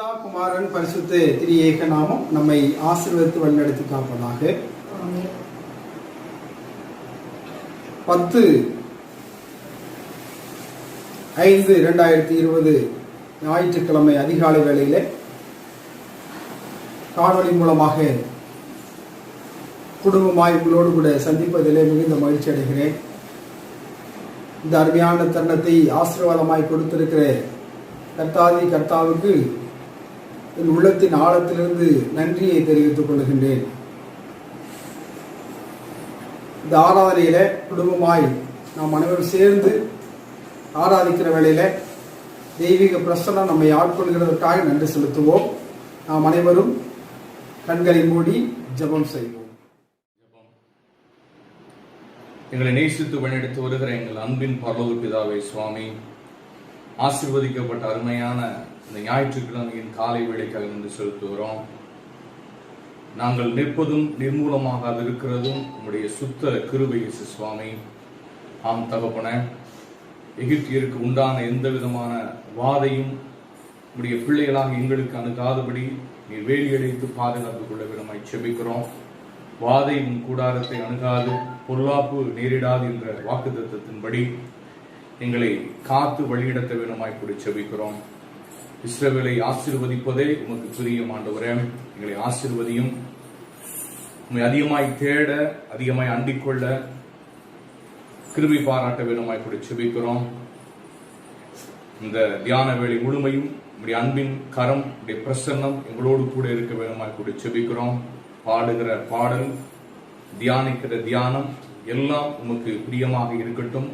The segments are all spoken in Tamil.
பிதா குமாரன் பரிசுத்த திரியேக நாமம் நம்மை ஆசீர்வதித்து வழிநடத்தி காப்பதாக. 10/5/2020 ஞாயிற்றுக்கிழமை அதிகாலை வேளையில காணொளி மூலமாக குடும்பமாய் உங்களோடு கூட சந்திப்பதிலே மிகுந்த மகிழ்ச்சி அடைகிறேன். இந்த அருமையான தருணத்தை ஆசீர்வாதமாய் கொடுத்திருக்கிற கர்த்தாவுக்கு என் உள்ளத்தின் ஆழத்திலிருந்து நன்றியை தெரிவித்துக் கொள்கின்றேன். இந்த ஆராதனையில குடும்பமாய் நாம் அனைவரும் சேர்ந்து ஆராதிக்கிற வேளையில தெய்வீக பிரசன்னம் நம்மை ஆட்கொள்கிறதற்காக நன்றி செலுத்துவோம். நாம் அனைவரும் கண்களை மூடி ஜெபம் செய்வோம். எங்களை நேசித்து வழிநடத்தி வருகிற எங்கள் அன்பின் பரலோக பிதாவே சுவாமி, ஆசீர்வதிக்கப்பட்ட அருமையான இந்த ஞாயிற்றுக்கிழமையின் காலை வேளைக்காக நன்றி செலுத்துகிறோம். நாங்கள் நிற்பதும் நிர்மூலமாக இருக்கிறதும் உங்களுடைய சுத்த கிருபை சுவாமி. ஆம் தகப்பன, எகிப்தியருக்கு உண்டான எந்த விதமான வாதையும் உங்களுடைய பிள்ளைகளாக எங்களுக்கு அணுகாதபடி நீ வேலியடைத்து பாதுகாத்துக் கொள்ள விதமாய் செபிக்கிறோம். வாதை உன் கூடாரத்தை அணுகாது, பொல்லாப்பு நேரிடாது என்ற வாக்குத்தத்தத்தின்படி எங்களை காத்து வழிநடத்த வேணுமாய் கூட செபிக்கிறோம். இஸ்ரவேலை ஆசீர்வதிப்பதே உமக்கு பிரியம் ஆண்டவரே. எங்களை ஆசீர்வதியும். உண்மை அதிகமாய் தேட, அதிகமாய் அண்டிக்கொள்ள கிருபை பாராட்ட வேணுமாய் கூட செபிக்கிறோம். இந்த தியான வேளை முழுமையும் உடைய அன்பின் கரம், உடைய பிரசன்னம் எங்களோடு கூட இருக்க வேணுமாய் கூட செபிக்கிறோம். பாடுகிற பாடல், தியானிக்கிற தியானம் எல்லாம் உமக்கு பிரியமாக இருக்கட்டும்.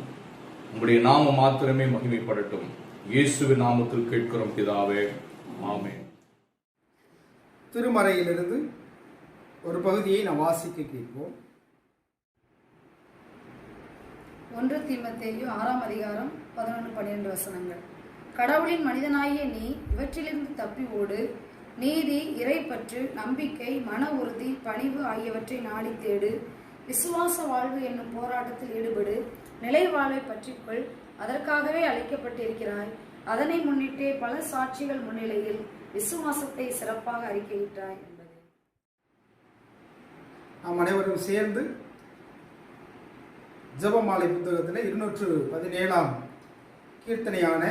உங்களுடைய நாமம் மாத்திரமே மகிமைப்படட்டும். இயேசுவின் நாமத்தில் கேட்கிறோம் பிதாவே, ஆமென். திருமறையிலிருந்து ஒரு பகுதியை நாம் வாசிக்க கேட்போம். 1 தீமோத்தேயு 6:11-12 கடவுளின் மனிதனாகிய நீ இவற்றிலிருந்து தப்பி ஓடு. நீதி, இறைப்பற்று, நம்பிக்கை, மன உறுதி, பணிவு ஆகியவற்றை நாடி தேடு. விசுவாச வாழ்வு என்னும் போராட்டத்தில் ஈடுபடு. நிலை வாழ்வை பற்றிக்கொள். அதற்காகவே அழைக்கப்பட்டிருக்கிறாய். அதனை முன்னிட்டே பல சாட்சிகள் முன்னிலையில் விசுவாசத்தை சிறப்பாக அறிக்கையிட்டாய் என்பது. நாம் அனைவரும் சேர்ந்து ஜெபமாலை புத்தகத்தில் 217 கீர்த்தனையான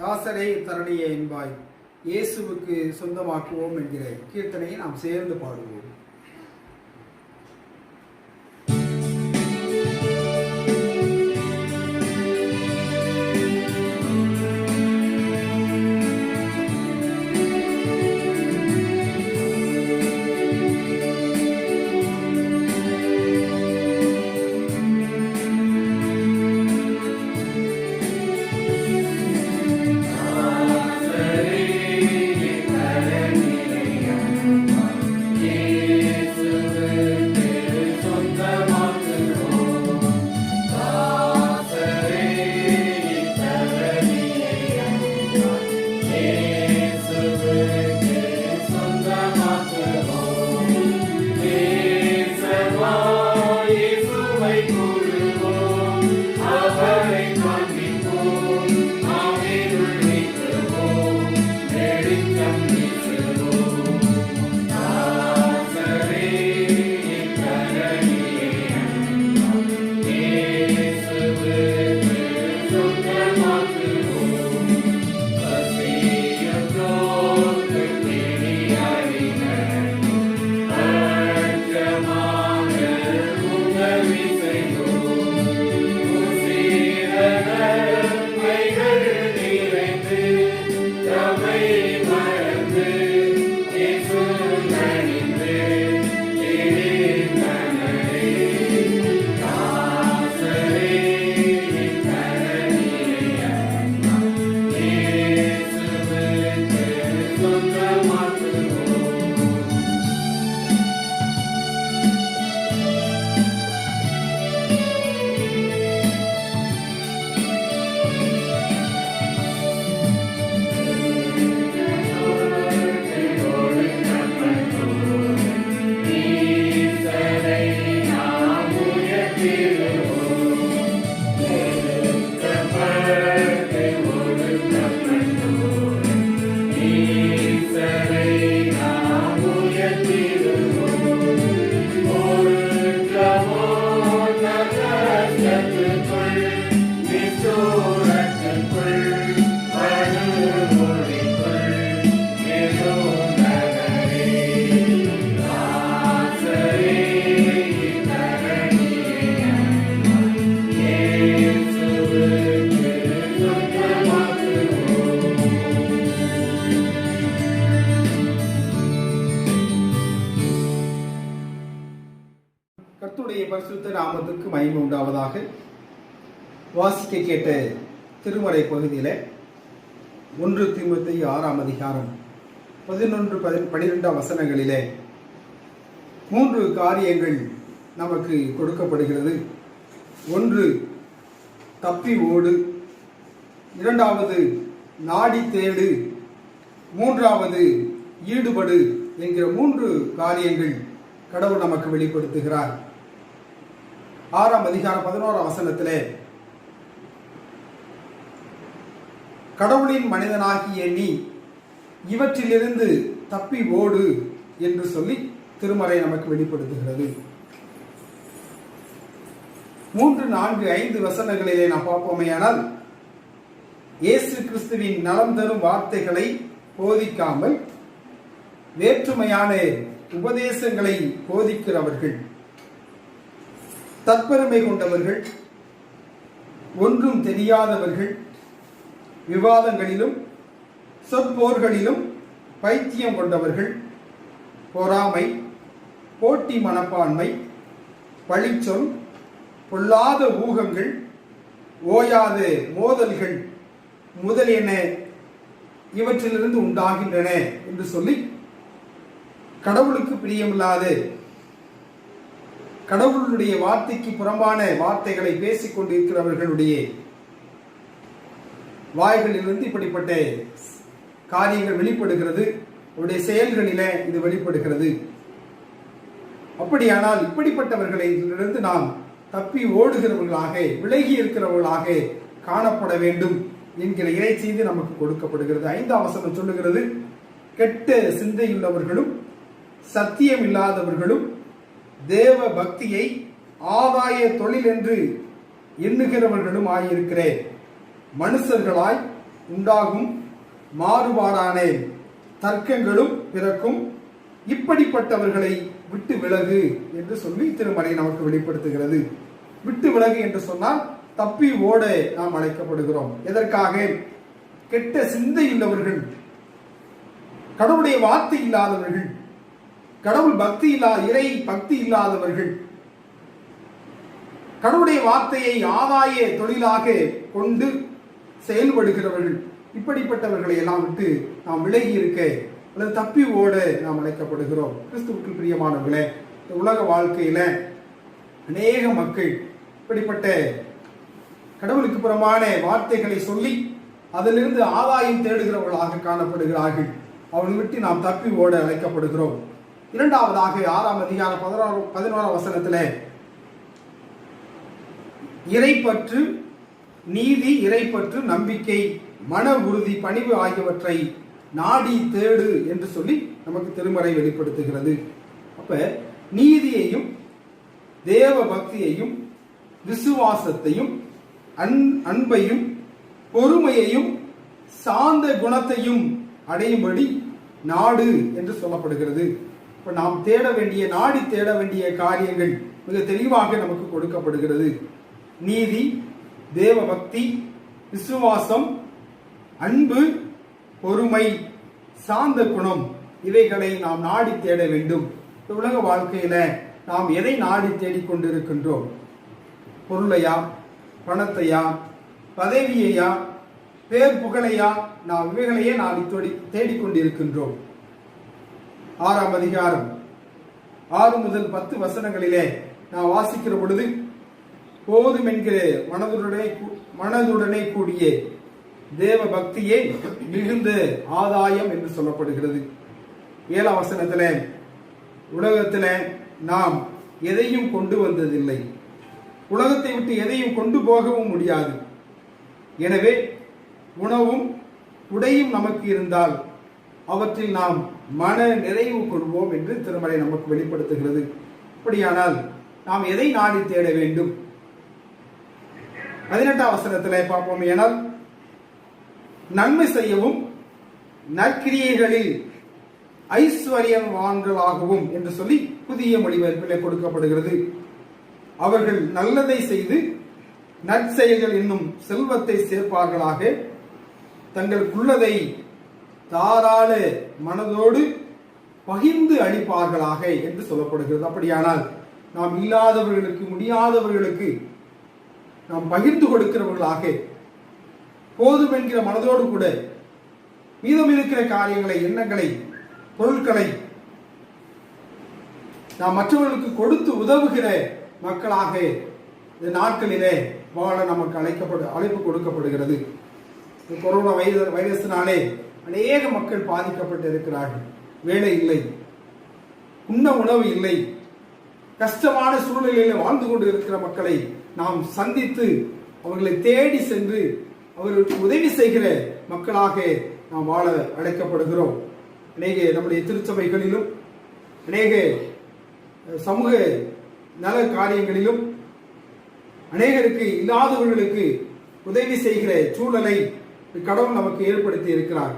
தாசரே தரணியே என்பாய் இயேசுவுக்கு சொந்தமாக்குவோம் என்கிற கீர்த்தனையை நாம் சேர்ந்து பாடுவோம். Yeah. கர்த்தருடைய பரிசுத்த நாமத்துக்கு மகிமை உண்டாவதாக. வாசிக்க கேட்ட திருமறை பகுதியில 1 தீமோத்தேயு 6ஆம் அதிகாரம் 11-12 வசனங்களிலே 3 காரியங்கள் நமக்கு கொடுக்கப்படுகிறது. ஒன்று, தப்பி ஓடு; இரண்டாவது, நாடி தேடு; மூன்றாவது, ஈடுபடு என்கிற 3 காரியங்கள் கடவுள் நமக்கு வெளிப்படுத்துகிறார். 6ஆம் அதிகாரம் 11ஆம் வசனத்திலே, கடவுளின் மனிதனாகிய நீ இவற்றிலிருந்து தப்பி ஓடு என்று சொல்லி திருமறை நமக்கு வெளிப்படுத்துகிறது. 3, 4, 5 வசனங்களிலே நாம் பார்ப்போமேயானால், இயேசு கிறிஸ்துவின் நலம் தரும் வார்த்தைகளை போதிக்காமல் வேற்றுமையான உபதேசங்களை போதிக்கிறவர்கள், தற்பெருமை கொண்டவர்கள், ஒன்றும் தெரியாதவர்கள், விவாதங்களிலும் சொற்போர்களிலும் பைத்தியம் கொண்டவர்கள், பொறாமை, போட்டி மனப்பான்மை, பழிச்சொல், பொல்லாத ஊகங்கள், ஓயாத மோதல்கள் முதலியன இவற்றிலிருந்து உண்டாகின்றன என்று சொல்லி கடவுளுக்கு பிரியமில்லாத, கடவுளுடைய வார்த்தைக்கு புறம்பான வார்த்தைகளை பேசிக் கொண்டிருக்கிறவர்களுடைய வாய்களிலிருந்து இப்படிப்பட்ட காரியங்கள் வெளிப்படுகிறது. அவருடைய செயல்களில இது வெளிப்படுகிறது. அப்படியானால் இப்படிப்பட்டவர்களிலிருந்து நாம் தப்பி ஓடுகிறவர்களாக, விலகி இருக்கிறவர்களாக காணப்பட வேண்டும் என்கிற இறை செய்தி நமக்கு கொடுக்கப்படுகிறது. 5ஆம் வசனம் சொல்லுகிறது, கெட்ட சிந்தையுள்ளவர்களும் சத்தியம் இல்லாதவர்களும் தேவ பக்தியை ஆதாய தொழில் என்று எண்ணுகிறவர்களும் ஆயிருக்கிற மனுஷர்களாய் உண்டாகும் மாறுபாடான தர்க்கங்களும் பிறக்கும். இப்படிப்பட்டவர்களை விட்டு விலகு என்று சொல்லி திருமறை நமக்கு வெளிப்படுத்துகிறது. விட்டு விலகு என்று சொன்னால் தப்பி ஓட நாம் அழைக்கப்படுகிறோம். எதற்காக? கெட்ட சிந்தை உள்ளவர்கள், கடவுளுடைய வார்த்தை இல்லாதவர்கள், கடவுள் பக்தி இறை பக்தி இல்லாதவர்கள், கடவுளுடைய வார்த்தையை ஆதாய தொழிலாக கொண்டு செயல்படுகிறவர்கள், இப்படிப்பட்டவர்களை எல்லாம் விட்டு நாம் விலகி இருக்க அல்லது தப்பி ஓட நாம் அழைக்கப்படுகிறோம். கிறிஸ்துவுக்கு பிரியமானவர்களே, உலக வாழ்க்கையில அநேக மக்கள் இப்படிப்பட்ட கடவுளுக்கு புறமான வார்த்தைகளை சொல்லி அதிலிருந்து ஆதாயம் தேடுகிறவர்களாக காணப்படுகிறார்கள். அவர்கள் விட்டு நாம் தப்பி ஓட அழைக்கப்படுகிறோம். இரண்டாவதாக 6ஆம் அதிகாரம் 11ஆம் வசனத்திலே, இறைப்பற்று, நீதி, இறைப்பற்று, நம்பிக்கை, மன உறுதி, பணிவு ஆகியவற்றை நாடி தேடு என்று சொல்லி நமக்கு திருமறை வெளிப்படுத்துகிறது. அப்ப நீதியையும் தேவ பக்தியையும் விசுவாசத்தையும் அன்பையும் பொறுமையையும் சாந்த குணத்தையும் அடையும்படி நாடு என்று சொல்லப்படுகிறது. இப்ப நாம் தேட வேண்டிய, நாடி தேட வேண்டிய காரியங்கள் மிக தெளிவாக நமக்கு கொடுக்கப்படுகிறது. நீதி, தேவ பக்தி, விசுவாசம், அன்பு, பொறுமை, சாந்த குணம், இவைகளை நாம் நாடி தேட வேண்டும். உலக வாழ்க்கையில நாம் எதை நாடி தேடிக்கொண்டிருக்கின்றோம்? பொருளையா, பணத்தையா, பதவியையா, பேர் புகழையா? நாம் இவைகளையே நாடி தேடிக்கொண்டிருக்கின்றோம். 6ஆம் அதிகாரம் 6 முதல் 10 வசனங்களிலே நாம் வாசிக்கிற பொழுது, போதும் என்கிற மனதுடனே கூடிய தேவ பக்தியே மிகுந்த ஆதாயம் என்று சொல்லப்படுகிறது. 7ஆம் வசனத்திலே, உலகத்தில நாம் எதையும் கொண்டு வந்ததில்லை, உலகத்தை விட்டு எதையும் கொண்டு போகவும் முடியாது. எனவே உணவும் உடையும் நமக்கு இருந்தால் அவற்றில் நாம் மன நிறைவு கொள்வோம் என்று திருமறை நமக்கு வெளிப்படுத்துகிறது. அப்படியானால் நாம் எதை நாடி தேட வேண்டும்? 18ஆம் வசனத்திலே பார்ப்போம். ஏனால் நன்மை செய்யவும் நற்கிரியைகளில் ஐஸ்வர்யவான்களாகவும் என்று சொல்லி புதிய மொழிபெயர்ப்பிலே கொடுக்கப்படுகிறது. அவர்கள் நல்லதை செய்து நற்செயல்கள் என்னும் செல்வத்தை சேர்ப்பார்களாக, தங்களுக்குள்ளதை தாராள மனதோடு பகிர்ந்து அளிப்பார்களாக என்று சொல்லப்படுகிறது. அப்படியானால் நாம் இல்லாதவர்களுக்கு, முடியாதவர்களுக்கு நாம் பகிர்ந்து கொடுக்கிறவர்களாக, போதும் என்கிற மனதோடு கூட மீதம் இருக்கிற காரியங்களை, எண்ணங்களை, பொருட்களை நாம் மற்றவர்களுக்கு கொடுத்து உதவுகிற மக்களாக இந்த நாட்களிலே வாழ நமக்கு அழைப்பு கொடுக்கப்படுகிறது. கொரோனா வைரஸினாலே அநேக மக்கள் பாதிக்கப்பட்டு இருக்கிறார்கள். வேலை இல்லை, உண்ண உணவு இல்லை, கஷ்டமான சூழ்நிலையில் வாழ்ந்து கொண்டு இருக்கிற மக்களை நாம் சந்தித்து அவர்களை தேடி சென்று அவர்களுக்கு உதவி செய்கிற மக்களாக நாம் வாழ அழைக்கப்படுகிறோம். அநேக நம்முடைய திருச்சபைகளிலும் அநேக சமூக நல காரியங்களிலும் அநேகருக்கு, இல்லாதவர்களுக்கு உதவி செய்கிற சூழலை கடவுள் நமக்கு ஏற்படுத்தி இருக்கிறார்.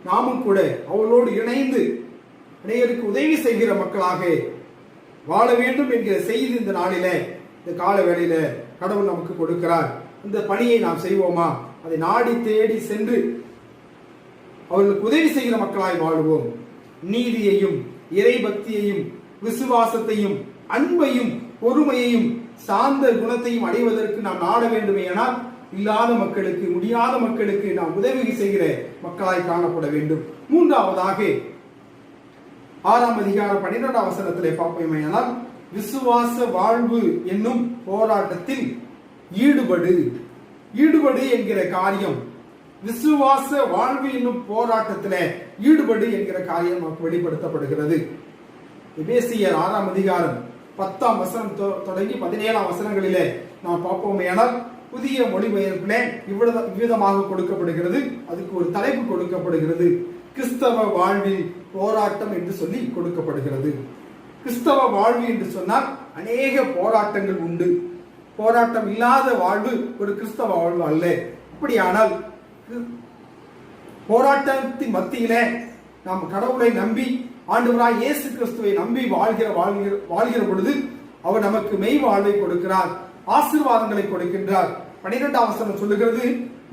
நாமும் கூட அவர்களோடு இணைந்து அநேகருக்கு உதவி செய்கிற மக்களாக வாழ வேண்டும் என்கிற செய்தி இந்த நாளில, இந்த கால வேளையில கடவுள் நமக்கு கொடுக்கிறார். இந்த பணியை நாம் செய்வோமா? அதை நாடி தேடி சென்று அவர்களுக்கு உதவி செய்கிற மக்களாய் வாழ்வோம். நீதியையும், இறைபக்தியையும், விசுவாசத்தையும், அன்பையும், பொறுமையையும், சார்ந்த குணத்தையும் அடைவதற்கு நாம் நாட வேண்டுமேயானால் இல்லாத மக்களுக்கு, முடியாத மக்களுக்கு நாம் உதவி செய்கிற மக்களாய் காணப்பட வேண்டும். மூன்றாவதாக 6ஆம் அதிகாரம் 12ஆம் வசனத்திலே பார்ப்போமேயானால், விசுவாச வாழ்வு என்னும் போராட்டத்தில் ஈடுபடு என்கிற காரியம், விசுவாச வாழ்வு என்னும் போராட்டத்தில் ஈடுபடு என்கிற காரியம் நமக்கு வெளிப்படுத்தப்படுகிறது. எபேசியர் 6ஆம் அதிகாரம் 10ஆம் வசனம் தொடங்கி 17ஆம் வசனங்களிலே நாம் பார்ப்போமேயானால், புதிய மொழிபெயர்ப்பிலே இவ்விதமாக கொடுக்கப்படுகிறது. அதுக்கு ஒரு தலைப்பு கொடுக்கப்படுகிறது, கிறிஸ்தவ வாழ்வில் போராட்டம் என்று சொல்லி கொடுக்கப்படுகிறது. கிறிஸ்தவ வாழ்வு என்று சொன்னால் அநேக போராட்டங்கள் உண்டு. போராட்டம் இல்லாத வாழ்வு ஒரு கிறிஸ்தவ வாழ்வு அல்ல. அப்படியானால் போராட்டத்தின் மத்தியிலே நாம் கடவுளை நம்பி, ஆண்டவராய் இயேசு கிறிஸ்துவை நம்பி வாழ்கிற பொழுது அவர் நமக்கு மெய் வாழ்வை கொடுக்கிறார், ஆசீர்வாதங்களை கொடுக்கின்றார். 12ஆம் வசனம் சொல்லுகிறது,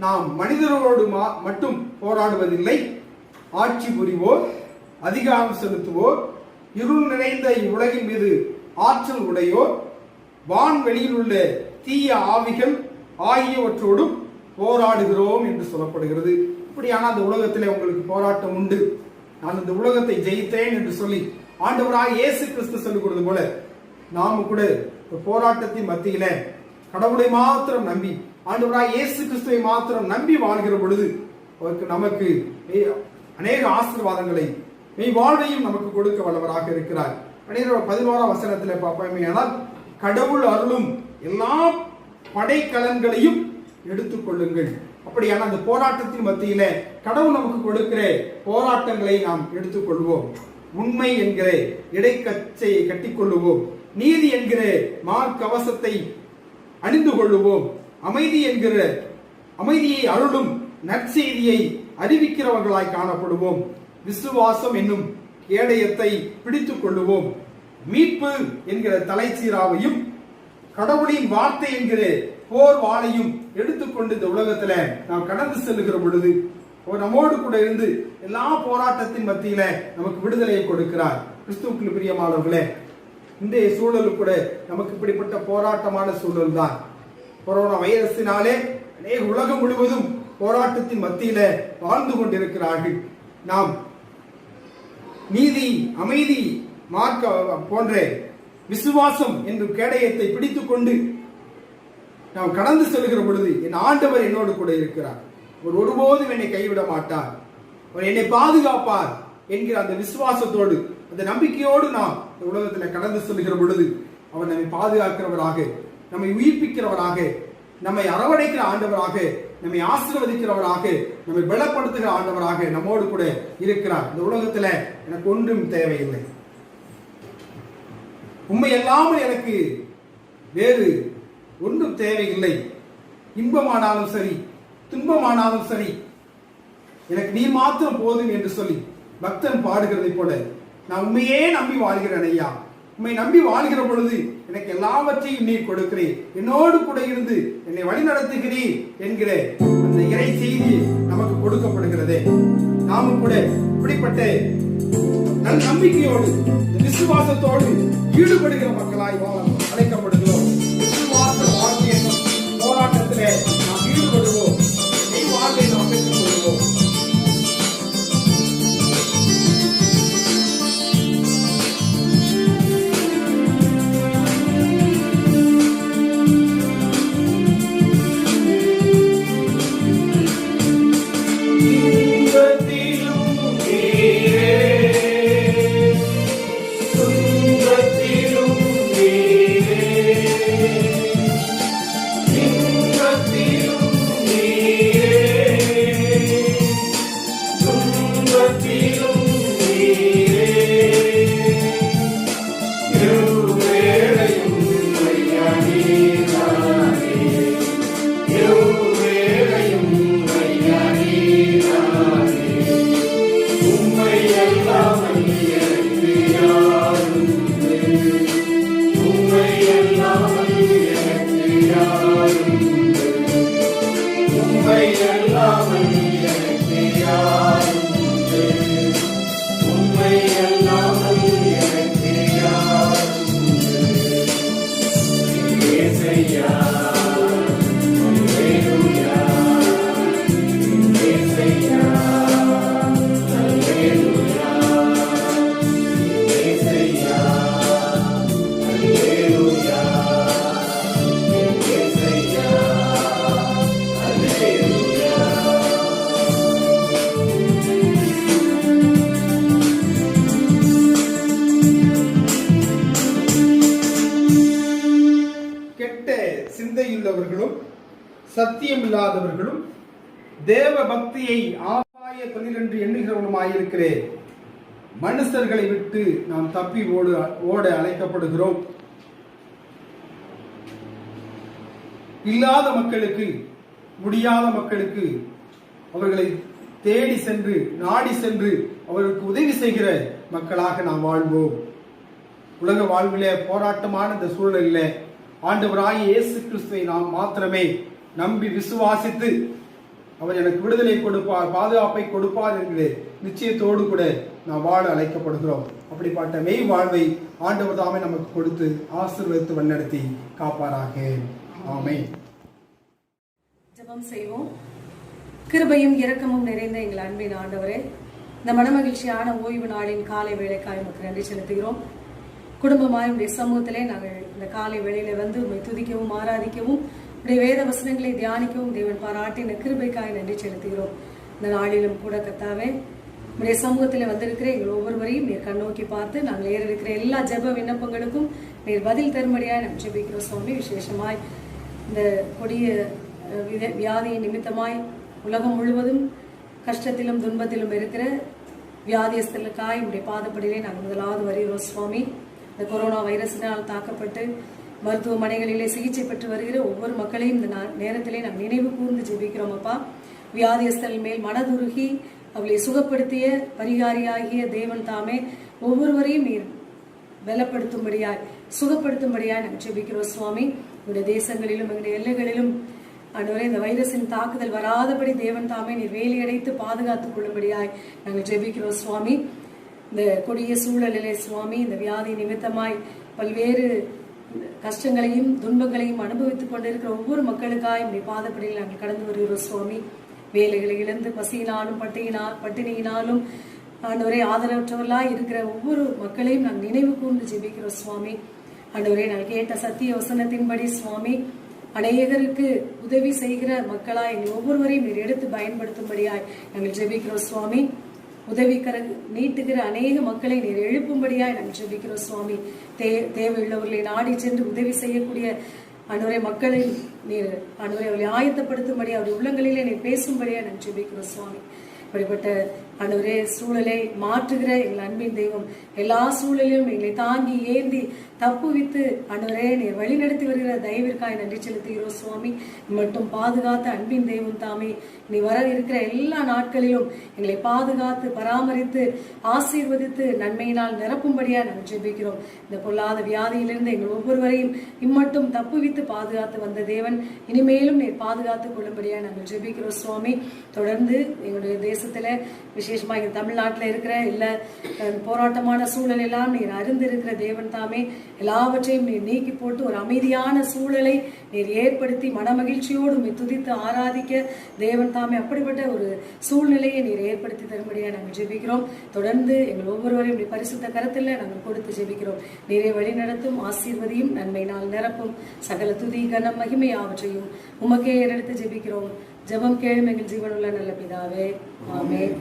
நாம் மனிதர்களோடு மட்டும் போராடுவதில்லை, ஆட்சி புரிவோர், அதிகாரம் செலுத்துவோர், இருள் நிறைந்த இவ்வுலகின் மீது ஆற்றல் உடையோர், வான்வெளியில் உள்ள தீய ஆவிகள் ஆகியவற்றோடும் போராடுகிறோம் என்று சொல்லப்படுகிறது. இப்படியான அந்த உலகத்திலே உங்களுக்கு போராட்டம் உண்டு. நான் இந்த உலகத்தை ஜெயித்தேன் என்று சொல்லி ஆண்டவராய் இயேசு கிறிஸ்து சொல்லுகிறது போல நாம கூட போராட்டத்தின் மத்தியில கடவுளை மாத்திரம் நம்பி, ஆண்டவராய் இயேசு கிறிஸ்துவை மாத்திரம் நம்பி வாழ்கிற பொழுது அவருக்கு நமக்கு அநேக ஆசீர்வாதங்களை, மெய் வாழ்வையும் நமக்கு கொடுக்க வல்லவராக இருக்கிறார். 11ஆம் வசனத்திலே பார்ப்போமேயானால், கடவுள் அருளும் எல்லா படைக்கலன்களையும் எடுத்துக் கொள்ளுங்கள். அப்படியான அந்த போராட்டத்தின் மத்தியில கடவுள் நமக்கு கொடுக்கிற போராட்டங்களை நாம் எடுத்துக்கொள்வோம். உண்மை என்கிற இடைக்கச்சையை கட்டிக்கொள்ளுவோம், நீதி என்கிற மார்க்கவசத்தை அணிந்து கொள்ளுவோம், அமைதியை அருளும் நற்செய்தியை அறிவிக்கிறவர்களாய் காணப்படுவோம், விசுவாசம் என்னும் கேடயத்தை பிடித்துக் கொள்ளுவோம், மீட்பு என்கிற தலைச்சீராவையும் கடவுளின் வார்த்தை என்கிற போர் வாளையும் எடுத்துக்கொண்டு இந்த உலகத்துல நாம் கடந்து செல்லுகிற பொழுது நம்மோடு கூட இருந்து எல்லா போராட்டத்தின் மத்தியில நமக்கு விடுதலையை கொடுக்கிறார். கிறிஸ்துவுக்குள் பிரியமானவர்களே, இன்றைய சூழல் கூட நமக்கு இப்படிப்பட்ட போராட்டமான சூழல் தான். கொரோனா வைரஸினாலே அநேக உலகம் முழுவதும் போராட்டத்தின் மத்தியில வாழ்ந்து கொண்டிருக்கிறார்கள். நாம் நீதி, அமைதி, மார்க்க போன்ற விசுவாசம் என்னும் கேடயத்தை பிடித்துக் கொண்டு நாம் கடந்து செல்கிற பொழுது என் ஆண்டவர் என்னோடு கூட இருக்கிறார், அவர் ஒருபோதும் என்னை கைவிட மாட்டார், அவர் என்னை பாதுகாப்பார் என்கிற அந்த விசுவாசத்தோடு, அந்த நம்பிக்கையோடு நாம் இந்த உலகத்தில் கடந்து செல்கிற பொழுது அவர் நம்மை பாதுகாக்கிறவராக, நம்மை உயிர்ப்பிக்கிறவராக, நம்மை அரவணைக்கிற ஆண்டவராக, நம்மை ஆசீர்வதிக்கிறவராக, நம்மை பலப்படுத்துகிற ஆண்டவராக நம்மோடு கூட இருக்கிறார். இந்த உலகத்துல எனக்கு ஒன்றும் தேவையில்லை, உண்மை அல்லாமல் எனக்கு வேறு ஒன்றும் தேவையில்லை, இன்பமானாலும் சரி துன்பமானாலும் சரி எனக்கு நீ மாத்திரம் போதும் என்று சொல்லி பக்தன் பாடுகிறதை போல நான் உண்மையே நம்பி வாழ்கிறேன் ஐயா, உண்மை நம்பி வாழ்கிற பொழுது எனக்கு எல்லாவற்றையும் நீ கொடுக்கிறேன், என்னோடு கூட இருந்து என்னை வழி நடத்துகிறீர் என்கிற அந்த இறை செய்தி நமக்கு கொடுக்கப்படுகிறதே. நாமும் கூட இப்படிப்பட்ட நல் நம்பிக்கையோடு விசுவாசத்தோடு ஈடுபடுகிற மக்களாய் வாழ அழைக்கப்படுகிறோம். விசுவாச வாழ்க்கை என்னும் போராட்டத்திலே நாம் ஈடுபடுவோம். வாழ்வை நாம் பெற்றுக் கொள்வோம். சிந்தையுள்ளவர்களும் சத்தியமில்லாதவர்களும் தேவ பக்தியை ஆதாய தொழில் என்று எண்ணுகிறவனுமாயிருக்கிறேன். மனுஷர்களை விட்டு நாம் தப்பி ஓட அழைக்கப்படுகிறோம். இல்லாத மக்களுக்கு, முடியாத மக்களுக்கு அவர்களை தேடி சென்று நாடி சென்று அவர்களுக்கு உதவி செய்கிற மக்களாக நாம் வாழ்வோம். உலக வாழ்விலே போராட்டமான இந்த சூழலில் ஆண்டவராகிய இயேசு கிறிஸ்துவை நாம் மாத்திரமே நம்பி விசுவாசித்து அவர் எனக்கு விடுதலை கொடுப்பார், பாதுகாப்பை கொடுப்பார் என்கிற நிச்சயத்தோடு கூட நாம் வாழ அழைக்கப்படுகிறோம். அப்படிப்பட்ட மெய் வாழ்வை ஆண்டவர் தாமே நமக்கு கொடுத்து ஆசீர்வதித்து வழிநடத்தி காப்பாராக. ஆமென். ஜெபம் செய்வோம். கிருபையும் இரக்கமும் நிறைந்த எங்கள் அன்பின் ஆண்டவரே, இந்த மனமகிழ்ச்சியான ஓய்வு நாளின் காலை வேளைக்காய் உமக்கு நன்றி செலுத்துகிறோம். குடும்பமாய் உடைய சமூகத்திலே நாங்கள் இந்த காலை வேளையில வந்து உண்மை துதிக்கவும் ஆராதிக்கவும் உடைய வேத வசனங்களை தியானிக்கவும் தேவன் பாராட்டின கிருபைக்காய் நன்றி செலுத்துகிறோம். இந்த நாளிலும் கூட கர்த்தாவே உடைய சமூகத்தில் வந்திருக்கிற எங்கள் ஒவ்வொருவரையும் நீர் கண்ணோக்கி பார்த்து நாங்கள் ஏறிருக்கிற எல்லா ஜெப விண்ணப்பங்களுக்கும் நீர் பதில் தரும்படியாய் நாம் ஜெபிக்கிறோம் சுவாமி. விசேஷமாய் இந்த கொடிய வியாதியின் நிமித்தமாய் உலகம் முழுவதும் கஷ்டத்திலும் துன்பத்திலும் இருக்கிற வியாதியஸ்தலுக்காய் உடைய பாதப்படியிலே நாங்கள் முதலாவது வருகிறோம் சுவாமி. இந்த கொரோனா வைரஸினால் தாக்கப்பட்டு மருத்துவமனைகளிலே சிகிச்சை பெற்று வருகிற ஒவ்வொரு மக்களையும் இந்த நேரத்திலே நாம் நினைவு கூர்ந்து ஜெபிக்கிறோம் அப்பா. வியாதியஸ்தல் மேல் மனதுருகி அவளை சுகப்படுத்திய பரிகாரியாகிய தேவன் தாமே ஒவ்வொருவரையும் நீர் பலப்படுத்தும்படியாய் சுகப்படுத்தும்படியாய் நாம் ஜெபிக்கிறோம் சுவாமி. உங்களுடைய தேசங்களிலும் எங்களுடைய எல்லைகளிலும் ஆண்டவரே இந்த வைரஸின் தாக்குதல் வராதபடி தேவன் தாமே நீர் வேலியடைத்து பாதுகாத்துக் கொள்ளும்படியாய் நாங்கள் ஜெபிக்கிறோம் சுவாமி. இந்த கொடிய சூழலிலே சுவாமி இந்த வியாதி நிமித்தமாய் பல்வேறு கஷ்டங்களையும் துன்பங்களையும் அனுபவித்துக் கொண்டிருக்கிற ஒவ்வொரு மக்களுக்காய் உடைய பாதப்படியில் நாங்கள் கடந்து வருகிறோம் சுவாமி. வேலைகளை இழந்து பசியினாலும் பட்டினியினாலும் ஆண்டவரே ஆதரவற்றவர்களாய் இருக்கிற ஒவ்வொரு மக்களையும் நாங்கள் நினைவு கூர்ந்து ஜெபிக்கிறோம் சுவாமி. ஆண்டவரே நாங்கள் கேட்ட சத்திய வசனத்தின்படி சுவாமி அநேகருக்கு உதவி செய்கிற மக்களாய் எங்கள் ஒவ்வொருவரையும் நீர் எடுத்து பயன்படுத்தும்படியாய் நாங்கள் ஜெபிக்கிறோம் சுவாமி. உதவிக்கர நீட்டுகிற அநேக மக்களை நீர் எழுப்பும்படியாய் நாங்கள் ஜெபிக்கிறோம் சுவாமி. தேவையுள்ளவர்களை நாடி சென்று உதவி செய்யக்கூடிய ஆண்டவரே மக்களை நீர் ஆண்டவரை அவர்களை ஆயத்தப்படுத்தும்படியா அவருடைய உள்ளங்களிலே நீர் பேசும்படியா நாங்கள் ஜெபிக்கிறோம் சுவாமி. இப்படிப்பட்ட ஆண்டவரே சூழலை மாற்றுகிற எங்கள் அன்பின் தெய்வம் எல்லா சூழலிலும் எங்களை தாங்கி ஏந்தி தப்புவித்து ஆண்டவரே நீர் வழி நடத்தி வருகிற தயவிற்காய் நன்றி செலுத்துகிறோம் சுவாமி. மட்டும் பாதுகாத்த அன்பின் தெய்வம் தாமே நீ வர இருக்கிற எல்லா நாட்களிலும் எங்களை பாதுகாத்து பராமரித்து ஆசீர்வதித்து நன்மையினால் நிரப்பும்படியா நாங்கள் ஜெபிக்கிறோம். இந்த பொல்லாத வியாதியிலிருந்து எங்கள் ஒவ்வொருவரையும் இம்மட்டும் தப்புவித்து பாதுகாத்து வந்த தேவன் இனிமேலும் நீர் பாதுகாத்துக் கொள்ளும்படியா நாங்கள் ஜெபிக்கிறோம் சுவாமி. தொடர்ந்து எங்களுடைய தேசத்துல விசேஷமா இங்க தமிழ்நாட்டில் இருக்கிற இல்ல போராட்டமான சூழல் எல்லாம் நீர் அறிந்திருக்கிற தேவன் தாமே எல்லாவற்றையும் நீர் நீக்கி போட்டு ஒரு அமைதியான சூழலை நீர் ஏற்படுத்தி மனமகிழ்ச்சியோடு துதித்து ஆராதிக்க தேவன் தாமே அப்படிப்பட்ட ஒரு சூழ்நிலையை நீர் ஏற்படுத்தி தரும்படியா நாங்கள் ஜெபிக்கிறோம். தொடர்ந்து எங்கள் ஒவ்வொருவரையும் நீ பரிசுத்த கரத்தில் நாங்கள் கொடுத்து ஜெபிக்கிறோம். நீரை வழி நடத்தும், ஆசீர்வதியும், நன்மையினால் நிரப்பும். சகல துதி கனம் மகிமை ஆவற்றையும் உமக்கே எடுத்து ஜெபிக்கிறோம். ஜெபம் கேளும் எங்கள் ஜீவனுள்ள நல்ல பிதாவே, ஆமென்.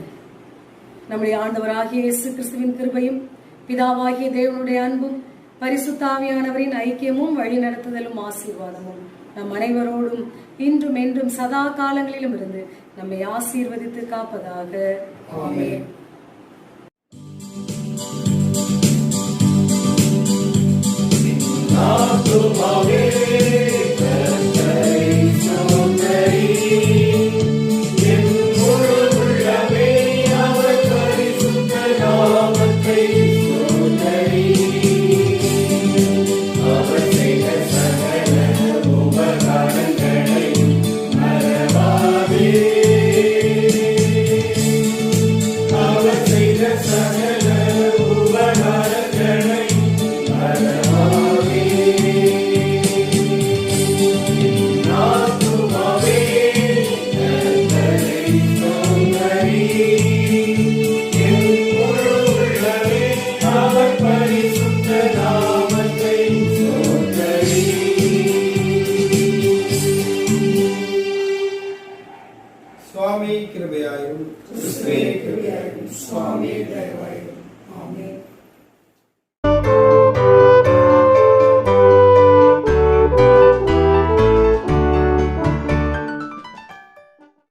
நம்முடைய ஆண்டவராகிய இயேசு கிறிஸ்துவின் கிருபையும் பிதாவாகிய தேவனுடைய அன்பும் பரிசுத்த ஆவியானவரின் ஐக்கியமும் வழி நடத்துதலும் ஆசீர்வாதமும் நம் அனைவரோடும் இன்றும் என்றும் சதா காலங்களிலும் இருந்து நம்மை ஆசீர்வதித்து காப்பதாக. ஆமென். സ്വാമി കൃപയായും സ്വാമി ദയവായി